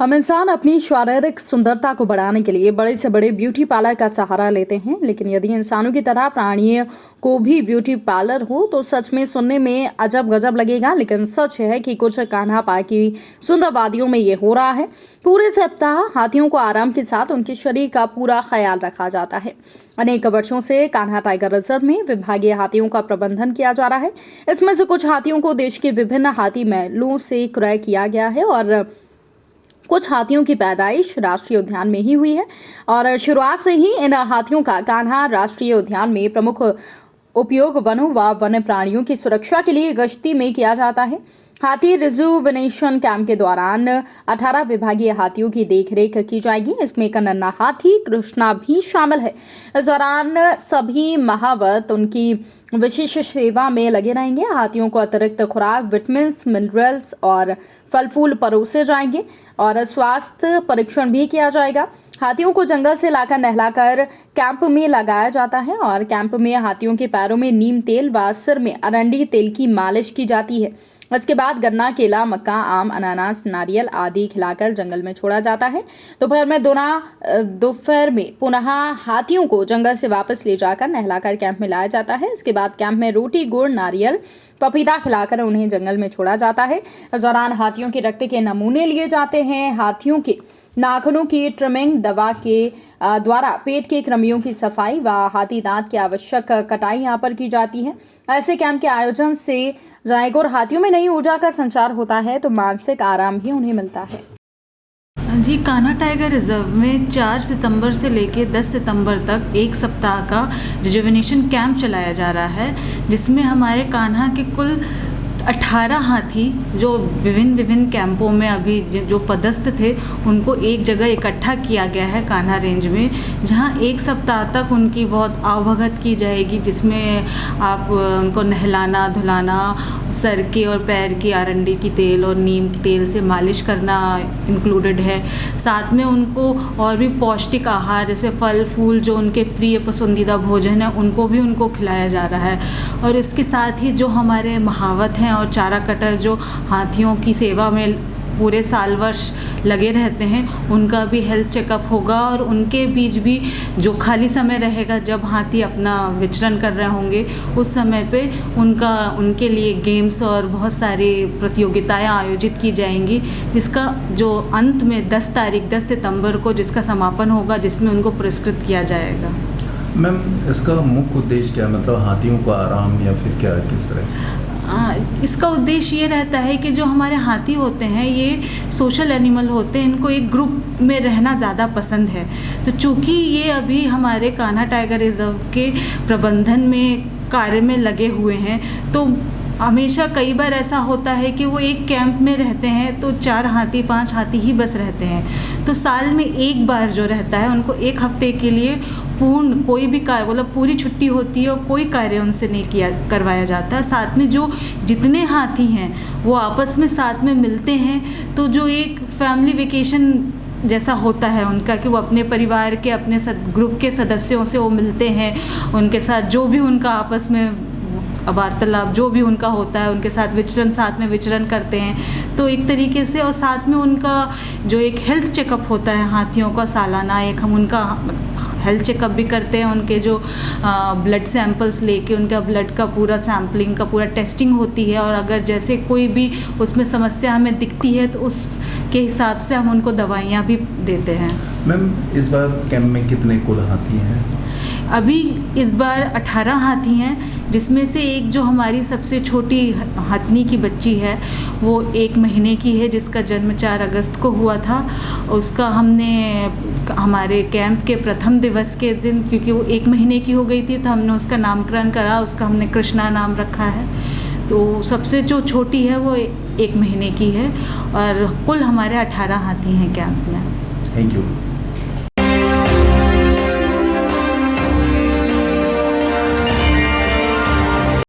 हम इंसान अपनी शारीरिक सुंदरता को बढ़ाने के लिए बड़े से बड़े ब्यूटी पार्लर का सहारा लेते हैं, लेकिन यदि इंसानों की तरह प्राणियों को भी ब्यूटी पार्लर हो तो सच में सुनने में अजब गजब लगेगा। लेकिन सच है कि कुछ कान्हा पार्क की सुंदर वादियों में ये हो रहा है। पूरे सप्ताह हाथियों को आराम के साथ उनके शरीर का पूरा ख्याल रखा जाता है। अनेक वर्षों से कान्हा टाइगर रिजर्व में विभागीय हाथियों का प्रबंधन किया जा रहा है। इसमें से कुछ हाथियों को देश के विभिन्न हाथी महलों से क्रय किया गया है और कुछ हाथियों की पैदाइश राष्ट्रीय उद्यान में ही हुई है। और शुरुआत से ही इन हाथियों का कान्हा राष्ट्रीय उद्यान में प्रमुख उपयोग वनों व वन्य प्राणियों की सुरक्षा के लिए गश्ती में किया जाता है। हाथी रिजर्वेशन कैंप के दौरान 18 विभागीय हाथियों की देखरेख की जाएगी। इसमें एक नन्हा हाथी कृष्णा भी शामिल है। इस दौरान सभी महावत उनकी विशेष सेवा में लगे रहेंगे। हाथियों को अतिरिक्त खुराक, विटामिन, मिनरल्स और फल फूल परोसे जाएंगे और स्वास्थ्य परीक्षण भी किया जाएगा। हाथियों को जंगल से लाकर नहलाकर कैंप में लगाया जाता है और कैंप में हाथियों के पैरों में नीम तेल व सिर में अरंडी तेल की मालिश की जाती है। इसके बाद गन्ना, केला, मक्का, आम, अनानास, नारियल आदि खिलाकर जंगल में छोड़ा जाता है। दोपहर में पुनः हाथियों को जंगल से वापस ले जाकर नहलाकर कैंप में लाया जाता है। इसके बाद कैंप में रोटी, गुड़, नारियल, पपीता खिलाकर उन्हें जंगल में छोड़ा जाता है। इस दौरान हाथियों के रक्त के नमूने लिए जाते हैं। हाथियों के नाखूनों की ट्रिमिंग, दवा के द्वारा पेट के कृमियों की सफाई व हाथी दांत की आवश्यक कटाई यहाँ पर की जाती है। ऐसे कैंप के आयोजन से जायगोर हाथियों में नई ऊर्जा का संचार होता है तो मानसिक आराम भी उन्हें मिलता है। जी, कान्हा टाइगर रिजर्व में 4 सितंबर से लेकर 10 सितंबर तक एक सप्ताह का रिजुवेनेशन कैंप चलाया जा रहा है, जिसमें हमारे कान्हा के कुल 18 हाथी जो विभिन्न कैंपों में अभी जो पदस्थ थे उनको एक जगह इकट्ठा किया गया है कान्हा रेंज में, जहां एक सप्ताह तक उनकी बहुत आवभगत की जाएगी, जिसमें आप उनको नहलाना धुलाना, सर के और पैर की आरंडी की तेल और नीम की तेल से मालिश करना इंक्लूडेड है। साथ में उनको और भी पौष्टिक आहार जैसे फल फूल जो उनके प्रिय पसंदीदा भोजन है उनको भी उनको खिलाया जा रहा है। और इसके साथ ही जो हमारे महावत हैं और चारा कटर जो हाथियों की सेवा में पूरे साल वर्ष लगे रहते हैं, उनका भी हेल्थ चेकअप होगा और उनके बीच भी जो खाली समय रहेगा जब हाथी अपना विचरण कर रहे होंगे उस समय पे उनके लिए गेम्स और बहुत सारी प्रतियोगिताएं आयोजित की जाएंगी, जिसका जो अंत में 10 सितंबर को जिसका समापन होगा, जिसमें उनको पुरस्कृत किया जाएगा। मैम, इसका मुख्य उद्देश्य क्या, मतलब हाथियों को आराम या फिर क्या, किस तरह? इसका उद्देश्य ये रहता है कि जो हमारे हाथी होते हैं ये सोशल एनिमल होते हैं, इनको एक ग्रुप में रहना ज़्यादा पसंद है। तो चूँकि ये अभी हमारे कान्हा टाइगर रिजर्व के प्रबंधन में कार्य में लगे हुए हैं, तो हमेशा कई बार ऐसा होता है कि वो एक कैंप में रहते हैं तो 4 हाथी 5 हाथी ही बस रहते हैं। तो साल में एक बार जो रहता है उनको एक हफ्ते के लिए पूर्ण कोई भी कार्य, मतलब पूरी छुट्टी होती है और कोई कार्य उनसे नहीं करवाया जाता। साथ में जो जितने हाथी हैं वो आपस में साथ में मिलते हैं, तो जो एक फैमिली वेकेशन जैसा होता है उनका कि वो अपने परिवार के अपने ग्रुप के सदस्यों से वो मिलते हैं, उनके साथ जो भी उनका आपस में वार्तालाप जो भी उनका होता है उनके साथ में विचरण करते हैं। तो एक तरीके से और साथ में उनका जो एक हेल्थ चेकअप होता है हाथियों का सालाना, एक हम उनका हेल्थ चेकअप भी करते हैं। उनके जो ब्लड सैंपल्स लेके उनका ब्लड का पूरा सैम्पलिंग का पूरा टेस्टिंग होती है, और अगर जैसे कोई भी उसमें समस्या हमें दिखती है तो उसके हिसाब से हम उनको दवाइयाँ भी देते हैं। मैम, इस बार कैंप में कितने कुल हाथी हैं? अभी इस बार 18 हाथी हैं, जिसमें से एक जो हमारी सबसे छोटी हथनी की बच्ची है वो 1 महीने की है, जिसका जन्म 4 अगस्त को हुआ था। उसका हमने हमारे कैंप के प्रथम दिवस के दिन, क्योंकि वो 1 महीने की हो गई थी, तो हमने उसका नामकरण करा, उसका हमने कृष्णा नाम रखा है। तो सबसे जो छोटी है वो 1 महीने की है और कुल हमारे 18 हाथी हैं कैंप में। Thank you.